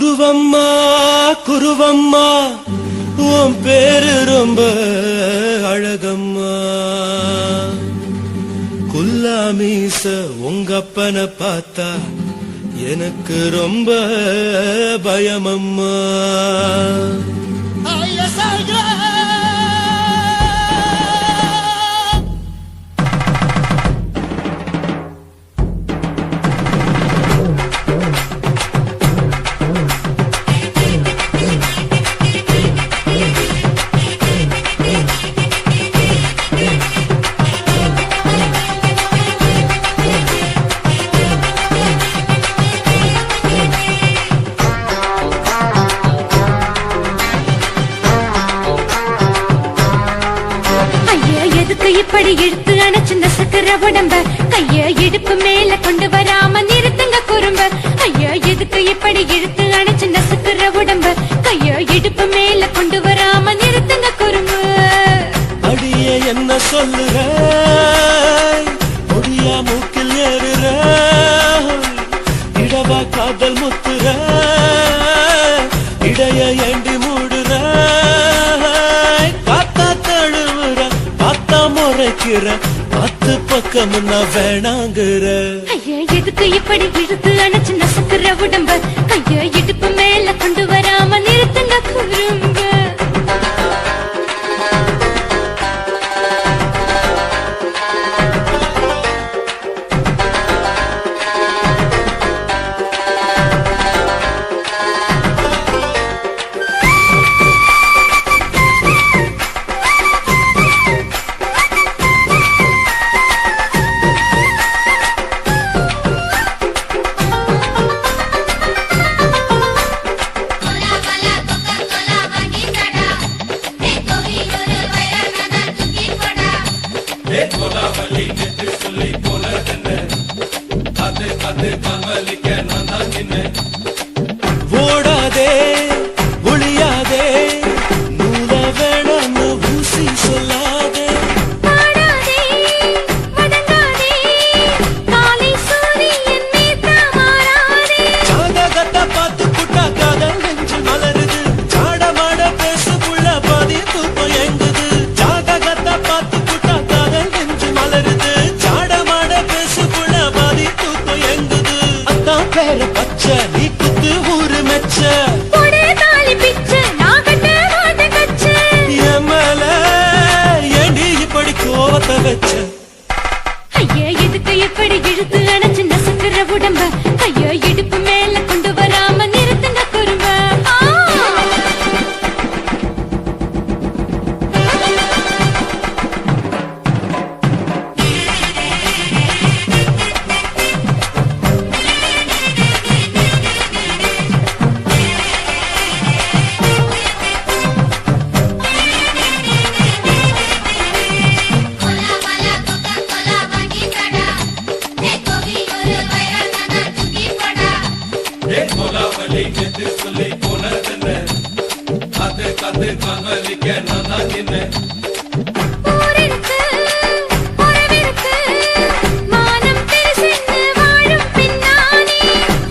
குருவம்மா குருவம்மா உன் பேரு ரொம்ப அழகம்மா. குல்லாமீச உங்கப்பனை பார்த்தா எனக்கு ரொம்ப பயமம்மா. இப்படி இழுத்து அணைச்சு நசுக்கிற உடம்ப கைய இடுப்பு மேல கொண்டு வராம நிறுத்துங்க குறும்ப. ஐயா எதுக்கு இப்படி இழுத்து அணைச்சு நசுக்கிற உடம்ப கைய இடுப்பு மேல கொண்டு வராம நிறுத்துங்க குறும்பு. அடிய என்ன சொல்லுற முடியா மூக்கில் ஏறுற இடவா காதல் முத்துற இடைய ஏண்டி மூடுற காத்தா தழுவுற காத்தா முறைக்கிற பத்து பக்கம் நான் வேணாங்குற. ஐயா எதுக்கு இப்படி இழுத்து அணைச்சு நசுக்கிற உடம்ப கைய இடுப்பு மேல கொண்டு வராம நிறுத்துங்க குறும்ப. ஓடாதே ஒளியாதே நூல வேணான்னு ஊசி சொல்லாதே ஜாதகத்தை பார்த்து புட்டா காதல் நெஞ்சு மலருது சாடமாட பேசு புள்ள பாதி தூக்கம் எங்குது. ஜாதகத்தை பார்த்து புட்டா காதல் நெஞ்சு மலருது சாடமாட பேசு புள்ள பாதி தூக்கம் எங்குது. அதான் பேரு பச்சை நீ குத்து ஊரு மெச்ச ஏண்டி இப்படி கோவத்தை வச்ச. ஐயா எதுக்கு எப்படி இழுத்து அணைச்சு நசுக்கிற உடம்ப கைய இடுப்பு மேல கொண்டு வராம நிறுத்துங்க குறும்ப.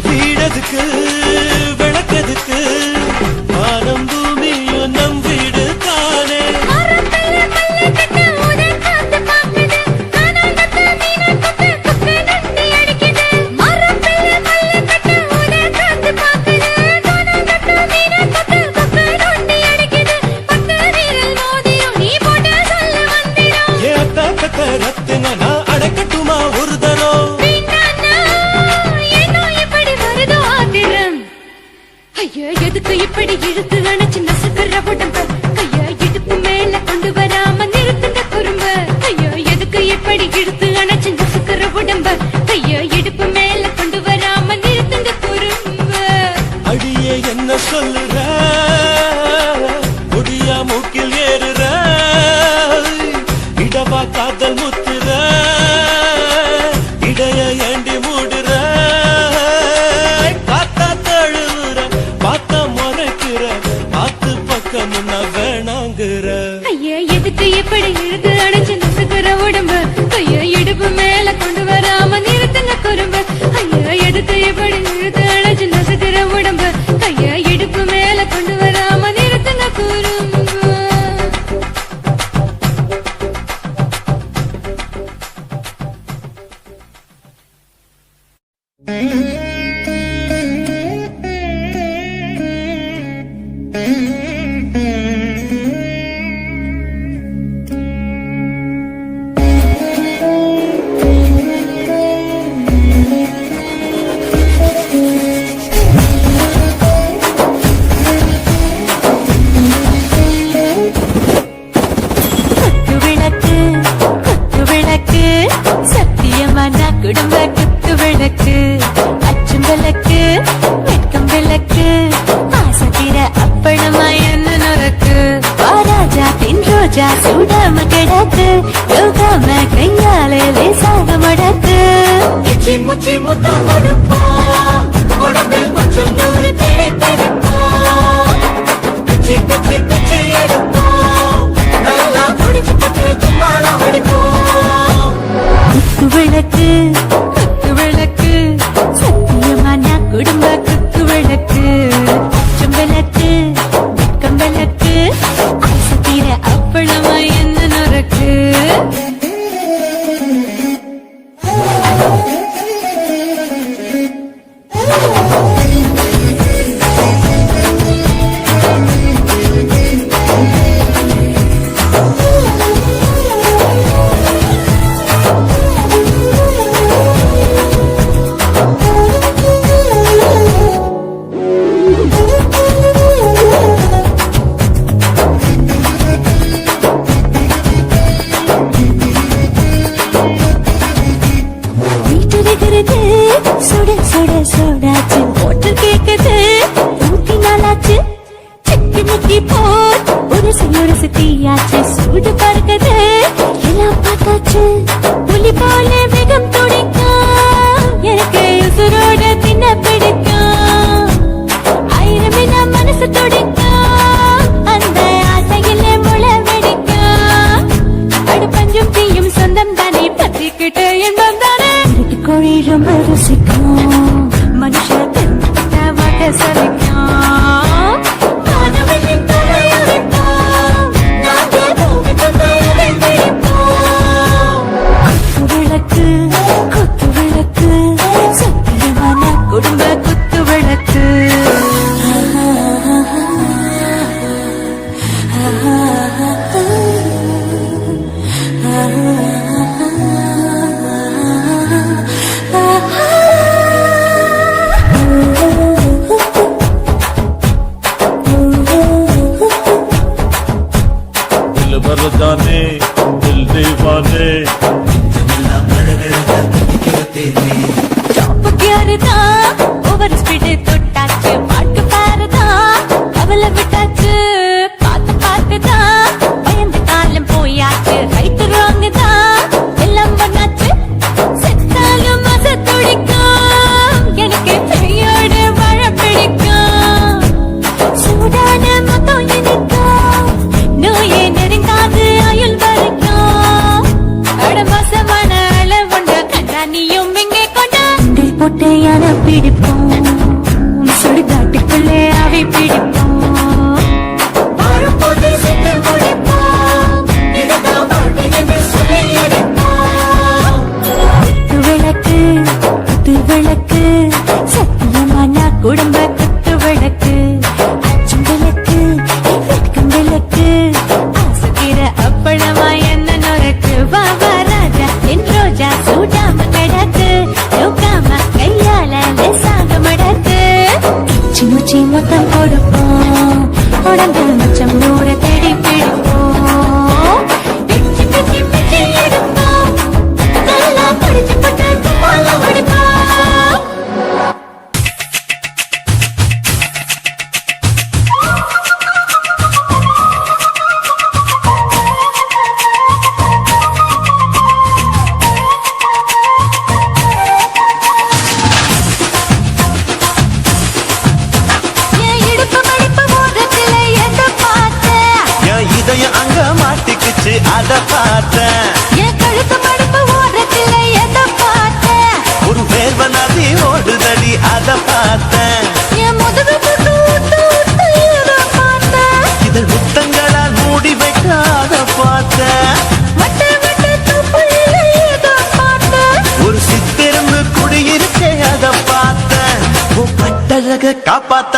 வீடதுக்கு விளக்கதுக்கு வானம் பூமியும் நம் வீடு தானே. ரத்தின நான் அடக்கட்டுமா ஒரு தரம். ஐயா எதுக்கு இப்படி இழுத்து அணைச்சு நசுக்கிற உடம்ப கைய இடுப்பு மேல கொண்டு வராம நிறுத்துங்க குறும்ப. ஐயா எதுக்கு இப்படி இழுத்து அணைச்சு நசுக்கிற உடம்ப கைய இடுப்பு மேல கொண்டு வராம நிறுத்துங்க குறும்ப. அடியே என்ன சொல்லுற முடியா மூக்கில் ஏறுற இடவா காதல் முத்துற இடைய ஏண்டி மூடுற காத்தா தழுவுற பாத்தா முறைக்கிற பாத்து பக்கம் நான் வேணாங்குற. ஐயா எதுக்கு எப்படி இழுத்து அணைச்சு நசுக்கிற உடம்ப கைய இடுப்பு மேல கொண்டு வராம நிறுத்துங்க குறும்ப. ஐயா எதுக்கு எப்படி இழுத்து அணைச்சு நசுக்கிற உடம்ப கைய ரோஜா சூடாம கிடக்கு யோகாம கையாலே லேசாக மடக்கு கிச்சி முச்சி முத்தம் கொடுப்போம் உடம்பில் கொஞ்சம் நூறு தேய்த்தெடுப்போம் கிச்சி கிச்சி கிச்சி எடுப்போம் நல்லா குடிச்சு பட்டு தும்பாலம் அடிப்போம் குத்து விளக்கு சத்தியமான குடும்ப குத்து விளக்கு விளக்கு வெக்கம் விளக்கு ஆசை தீர அப்பளமா என்ன நொறுக்கு சுட சுட சுடாச்சு போட்டு கேக்குது ஊத்தி நாளாச்சு சிக்கி முக்கி போட் ஒரு தீயாச்சு சூடு பறக்குது எல்லாம் பார்த்தாச்சு புலி போல வேகம் துடிக்கும் எனக்கு உசுரோட தின்ன பிடிக்கும் ஆயிரம் என்ன மனசு துடிக்கும் அந்த ஆசையில முளை வெடிக்கும் அடு பஞ்சும் தீயும் சொந்தம் தானே பத்திக்கிட்டு என்பம் தானே கோழி ரொம்ப ருசிக்கும் மனுஷ வாட்ட சலிக்கும் மாணவனின் தலையறிப்போம் நாங்கள் பூமி தந்தையரை பிடிப்போம் குத்து விளக்கு சத்தியமான குடும்ப குத்து விளக்கு जाने दिल दीवाने ओवर स्पीड தொட்டாச்சு பாட்டு பாருதான் கவலை விட்டாச்சு பார்த்து பார்த்துதான் பயந்து காலம் போயாச்சு ரைட்டு ராங் தான் எல்லாம் பண்ணாச்சு செத்தாலும் மச துடிக்கும் எனக்கு பெரியோட வாழ பிடிக்கும் சூடான மொத்தம் எனக்கும் நோயே நெருங்காது ஆயுள் வரைக்கும் அடமாசமான அளவுண்ட கண்ணானியும் இங்கே கொண்டா பொட்டையான பிடிப்போம் சுடுகாட்டுக்குள்ளே அவை பிடிப்போம் குத்து விளக்கு சத்தியமான குடும்ப குத்து விளக்கு அச்சம் விளக்கு வெட்கம் விளக்கு ஆசை தீர அப்பளமா என்ன நொறுக்கு வா வா ராஜா என் ரோஜா சூடாம கிடக்கு யோகாம கையால லேசாக மடக்கு கிச்சி முச்சி மொத்தம் கொடுப்போம் உடம்பு மச்சம் நூறு தேடி பிடிப்போம் பிச்சி பிச்சி பிச்சி எடுப்போம் நல்லா படிச்சு பட்டு தும்பாலம் அடிப்போம் அத பார்த்தேன் என் கழுத்து மடுப்பு ஓரத்தில் எதை பார்த்தேன் ஒரு வேர்வ நதி ஓடுதடி அத பார்த்தேன் என் முதுகு புட்டு விட்டு விட்டு எதை பார்த்தேன் இதழ் முத்தங்களால் மூடி வைக்க அத பார்த்தேன் வட்ட வட்ட துப்புல எதை பார்த்தேன் ஒரு சித்திரம்பு குடியிருக்கே அத பார்த்தேன் பட்டழக காப்பாத்த